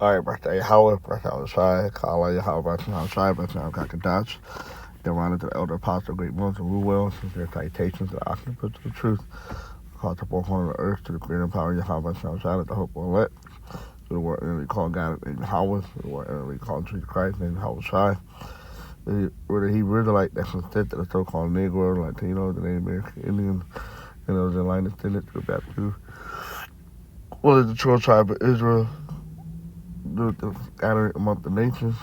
All right, birthday Howard, birthday Shai, Kala, Yahweh, birthday Shai, birthday Kakadash. Then run into the elder apostle, great ones, and rule well, sincere salutations to the occupants of the truth. Call to both on the earth to the creator and power of Yahweh, Shai, the hope of elect. To the word enemy called God named Yahweh, to the word enemy called Jesus Christ named Yahweh Shai. Whether he really like that's instead to the so-called Negro, Latino, the Native American Indian, and those in line descendants to the Baptist. Well, is the true tribe of Israel, the gathering among the nations,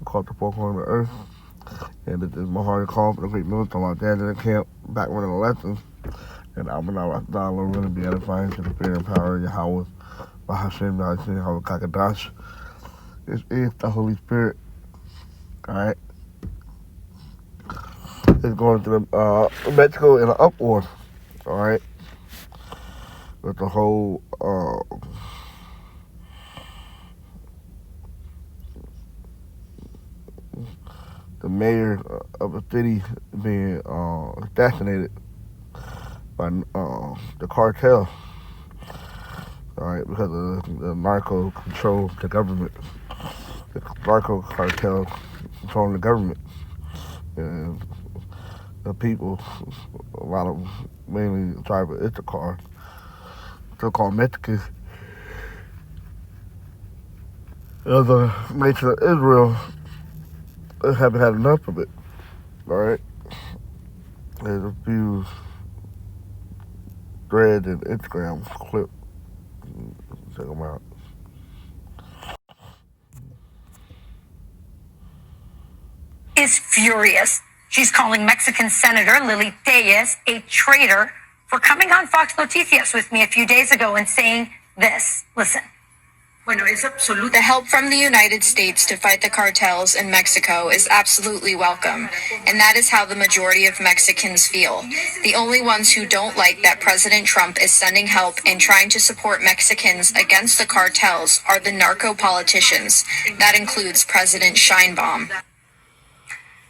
called the four corners of the earth. And this is my heart call for the great military on the camp, back running the lessons. And I'm going to really be edifying to the fear and power of Yahweh, Bahashem, Bahashem, Yahweh Kakadash. This is the Holy Spirit. Alright? It's going to Mexico in an uproar. Alright? With the whole the mayor of the city being assassinated by the cartel, all right, because of the narco control the government, the narco cartel controlling the government, and the people, a lot of mainly tribe of Issachar, so-called Mexicans, the nation of Israel, they haven't had enough of it, all right? There's a few threads and Instagram clip. Check them out. Is furious. She's calling Mexican Senator Lily Tellez a traitor for coming on Fox Noticias with me a few days ago and saying this. Listen. The help from the United States to fight the cartels in Mexico is absolutely welcome, and that is how the majority of Mexicans feel. The only ones who don't like that President Trump is sending help and trying to support Mexicans against the cartels are the narco politicians. That includes President Sheinbaum.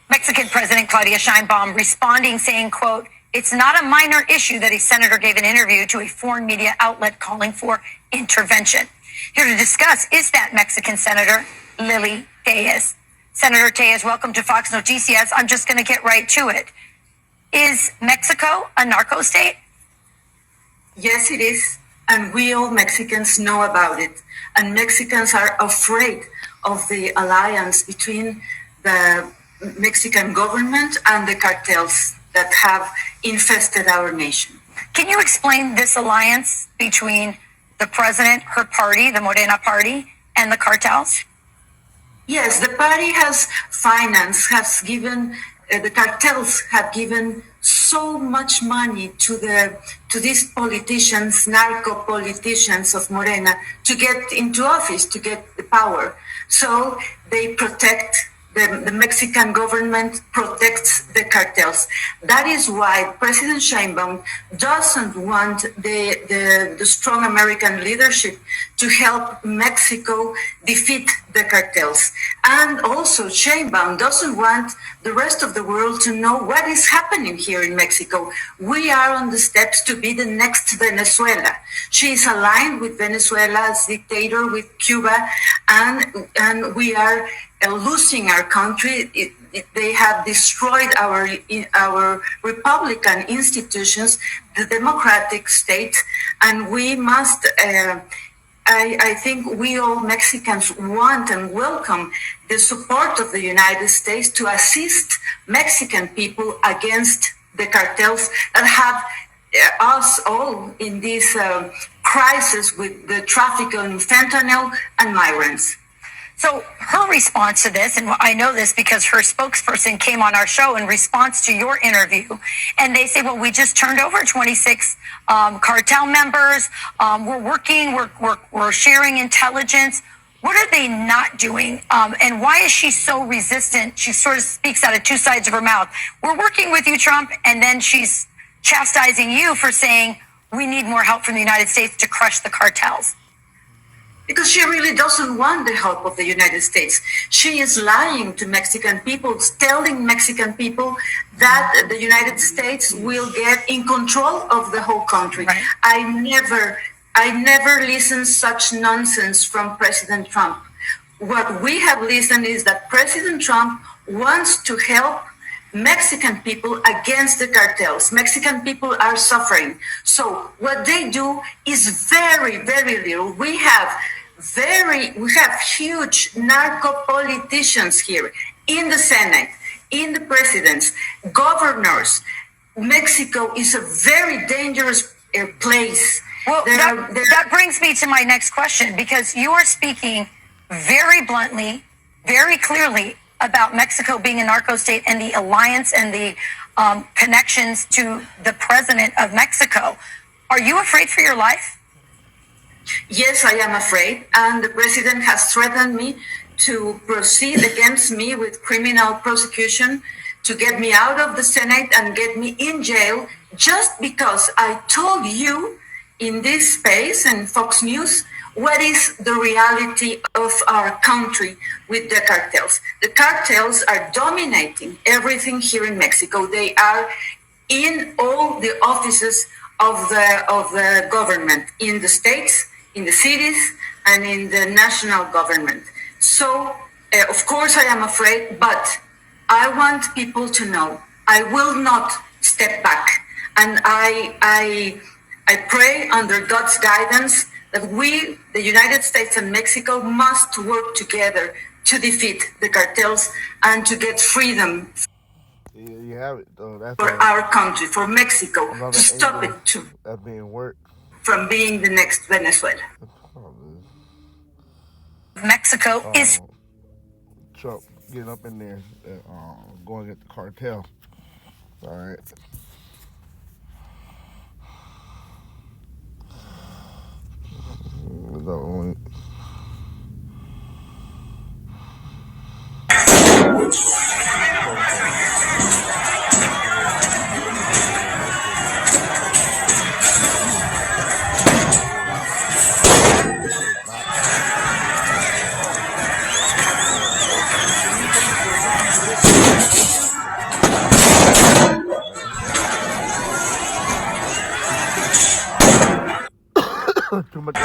Mexican President Claudia Sheinbaum responding saying, quote, "It's not a minor issue that a senator gave an interview to a foreign media outlet calling for intervention." Here to discuss is that Mexican Senator Lily Tellez. Senator Tellez, welcome to Fox Noticias. I'm just going to get right to it. Is Mexico a narco state? Yes, it is. And we all Mexicans know about it. And Mexicans are afraid of the alliance between the Mexican government and the cartels that have infested our nation. Can you explain this alliance between the president, her party, the Morena party, and the cartels? Yes, the party has financed, has given, the cartels have given so much money to these politicians, narco politicians of Morena, to get into office, to get the power. So they protect. The Mexican government protects the cartels. That is why President Sheinbaum doesn't want the strong American leadership to help Mexico defeat the cartels. And also Sheinbaum doesn't want the rest of the world to know what is happening here in Mexico. We are on the steps to be the next Venezuela. She is aligned with Venezuela's dictator, with Cuba, and we are losing our country. They have destroyed our Republican institutions, the democratic state, and we must. I think we all Mexicans want and welcome the support of the United States to assist Mexican people against the cartels that have us all in this crisis with the traffic in fentanyl and migrants. So her response to this, and I know this because her spokesperson came on our show in response to your interview, and they say, well, we just turned over 26 cartel members. We're working, we're sharing intelligence. What are they not doing? And why is she so resistant? She sort of speaks out of two sides of her mouth. We're working with you, Trump, and then she's chastising you for saying we need more help from the United States to crush the cartels. Because she really doesn't want the help of the United States. She is lying to Mexican people, telling Mexican people that the United States will get in control of the whole country. Right. I never I never listened such nonsense from President Trump. What we have listened is that President Trump wants to help Mexican people against the cartels. Mexican people are suffering. So what they do is very, very little. We have huge narco politicians here in the Senate, in the presidents, governors. Mexico is a very dangerous place. Well, that brings me to my next question, because you are speaking very bluntly, very clearly about Mexico being a narco state and the alliance and the connections to the president of Mexico. Are you afraid for your life? Yes, I am afraid. And the president has threatened me to proceed against me with criminal prosecution, to get me out of the Senate and get me in jail, just because I told you in this space and Fox News what is the reality of our country with the cartels. The cartels are dominating everything here in Mexico. They are in all the offices of the government, in the states, in the cities, and in the national government. So, of course, I am afraid, but I want people to know I will not step back. And I pray under God's guidance that we, the United States and Mexico, must work together to defeat the cartels and to get freedom You have it, though. That's for our country, for Mexico, to stop it too, that's being worked from being the next Venezuela. Mexico is Trump getting up in there and going at the cartel. All right. Too much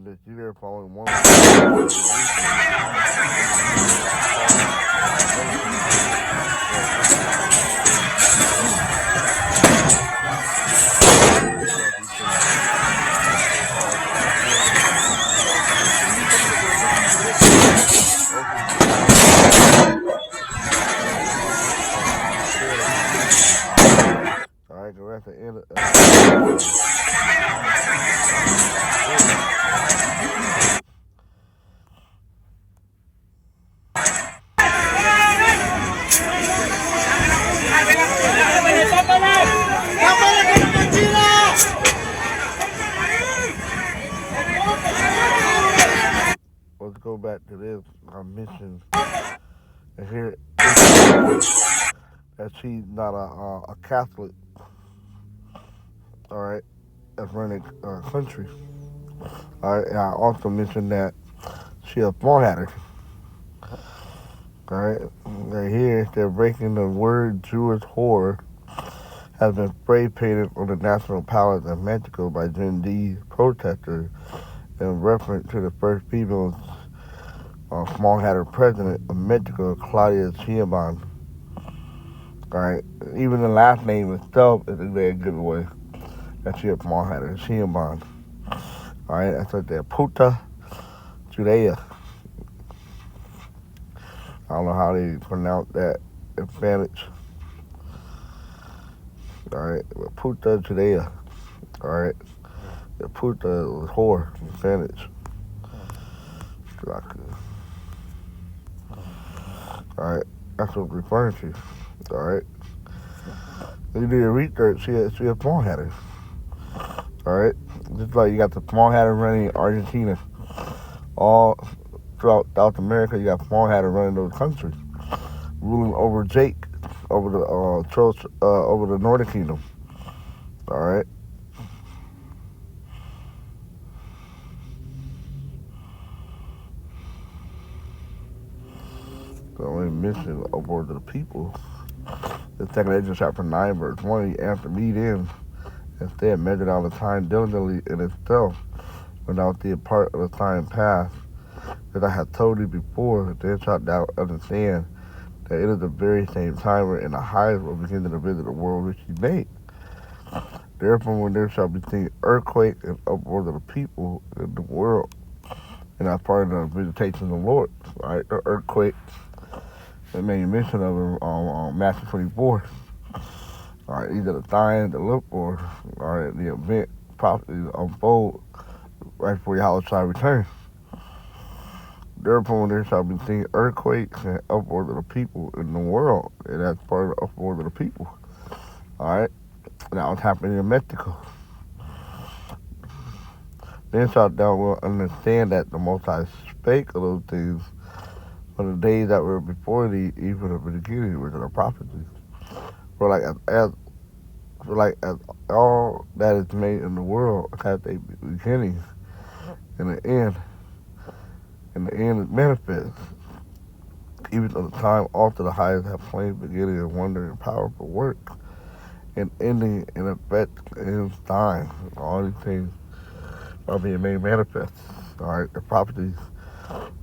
that you're following one. All right, we're at the end of let's go back to this. I mentioned here that she's not a Catholic, all right, that's running a country. All right, and I also mentioned that she a phone hatter. All right, right here they're breaking the word Jewish whore has been spray painted on the National Palace in Mexico by Gen Z protesters in reference to the first female small hatter president of Mexico, Claudia Sheinbaum. Alright, even the last name itself is a very good way that she a small hatter, Sheinbaum. Alright, that's like that puta Judea. I don't know how they pronounce that in Spanish. Alright, puta Judea. Alright, the puta was whore in Spanish. Alright, that's what I'm referring to. Alright. You do your research, she a small hatter. Alright? Just like you got the small hatter running in Argentina. All throughout South America, you got small hatter running those countries. ruling over Jake, over the over the Northern Kingdom. All right. The only mission aboard to the people. The second Ezra chapter 9, verse 1, he answered me then. Instead, measured out the time diligently in itself, without the part of the time past, that I had told thee before, then shalt thou understand that it is the very same time wherein the highest will begin to visit the world which he made. Therefore, when there shall be seen earthquake and uproar of the people in the world, and that's part of the visitation of the Lord, right? The earthquake, they made mention of in Matthew 24. All right, these are the signs to look for. All right, the event prophecies unfold right before Yahushua returns. Therefore, when there shall be seen earthquakes and uproars of the people in the world, and that's part of the uproars of the people. All right, that was happening in Mexico. Then shalt thou will understand that the Most High spake of those things for the days that were before thee, even of the beginning, which are the prophecies. For as all that is made in the world has a beginning and an end, and the end is manifest. Even at the time also the highest have plain beginning and wonder and powerful work, and ending in effect in time. All these things are being made manifest. All right, the prophecies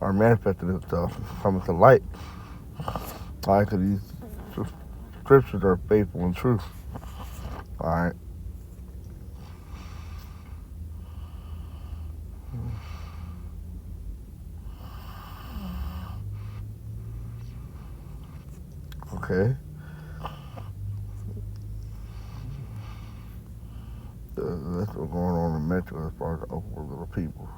are manifesting themselves, coming to light. All right, because these scriptures are faithful and true. All right. Okay. That's what's going on in Metro as far as the upwards of the people.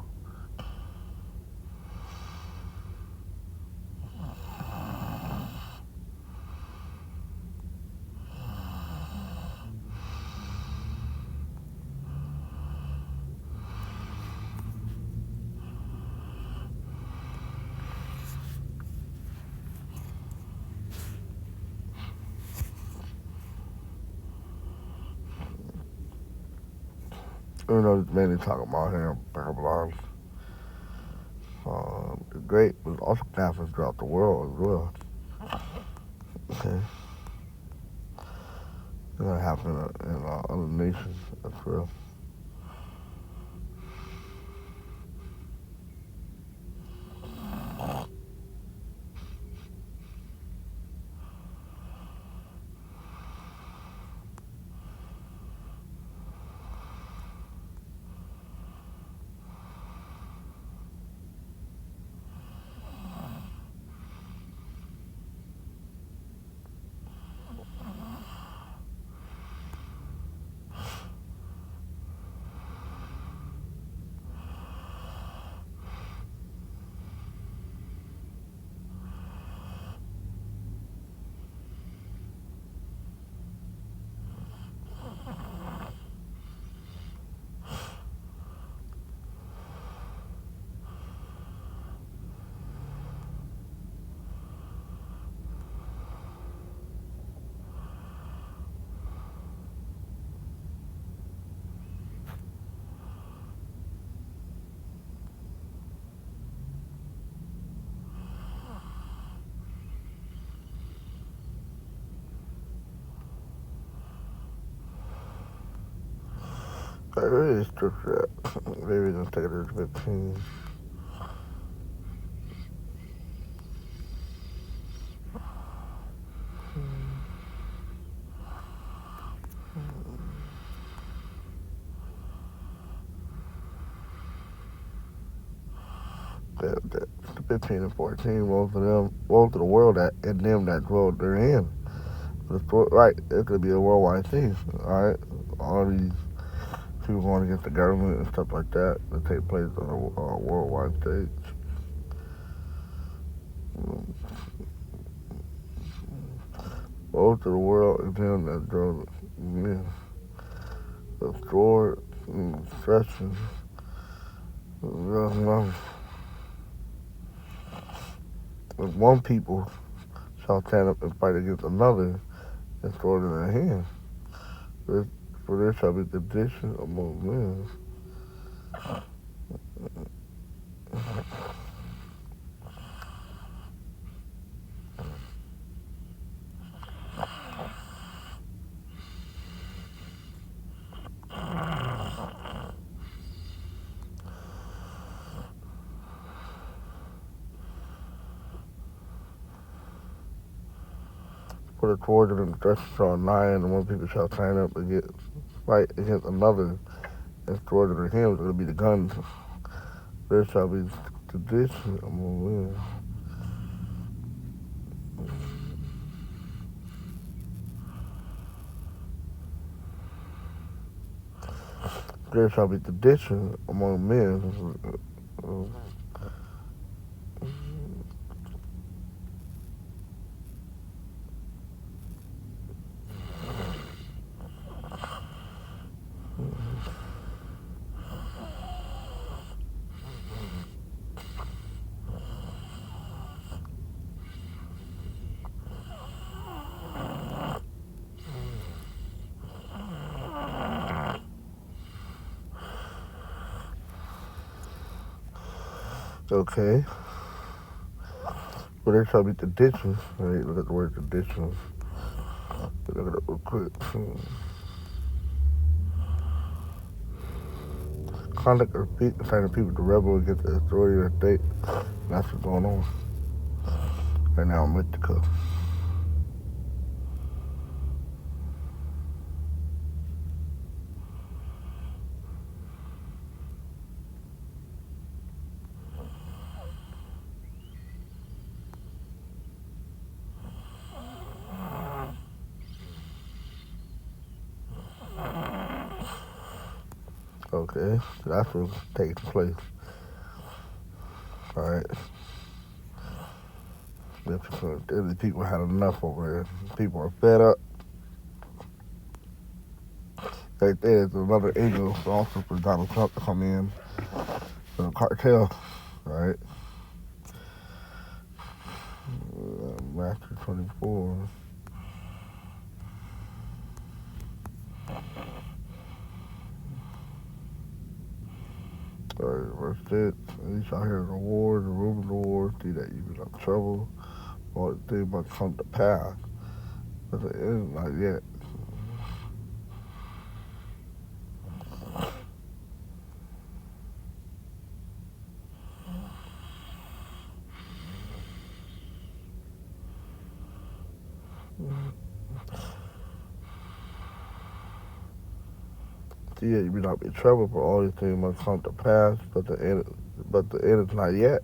You know, this mainly talking about here in Babylon. The great was also happens throughout the world as well. Okay. It's gonna happen in other nations as well. Where is scripture at? Maybe we're gonna take it as 15. The 15 and 14, woe to the world that and them that dwell therein. Right, it could be a worldwide thing. All right, all these people going against the government and stuff like that take place on a worldwide stage. Woe to the world and them that dwell the sword and destruction. If one people shall stand up and fight against another, and sword in their hand. For there shall be sedition among men. For the sword and the destruction shall nigh, and one people shall stand up and fight against another, and sword in their hands. It'll be the guns. There shall be sedition among men. There shall be sedition among men. Okay. But there shall be seditions. Right? Look at the word seditions. Look at it real quick. Conduct or speech inciting people to rebel against the authority of the state. That's what's going on right now in Mexico. Okay, so that's what's taking place. Alright. The people had enough over there. People are fed up. Right there's another angle also for Donald Trump to come in for the cartel, right? Master 24. Verse 6, and you shall hear the war, the rumor of the war, see that you be in trouble, all the things must come to pass. But it is not yet. See that you be not in trouble, for all these things must come to pass, but the end is not yet.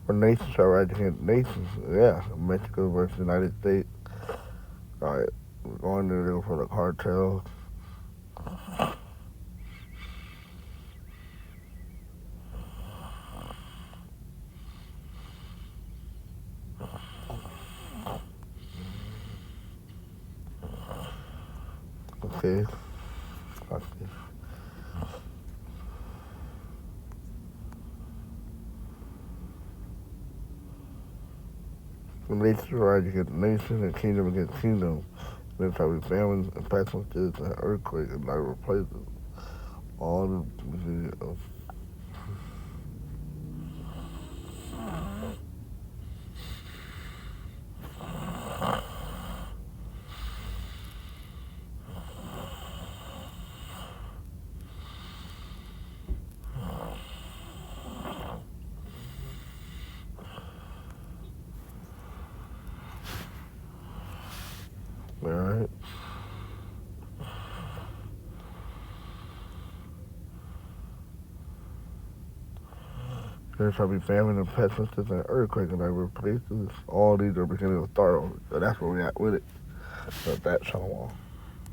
For nations shall rise against nations. Yeah, Mexico versus the United States. All right, we're going to there for the cartel. Okay. The nation shall rise against nation, and kingdom against kingdom. There shall be famines and pestilences and earthquakes, and I replace all the Alright. There shall be famine and pestilences and earthquake, and I replace all these are beginning to start over. So that's where we at with it. So that's shalom.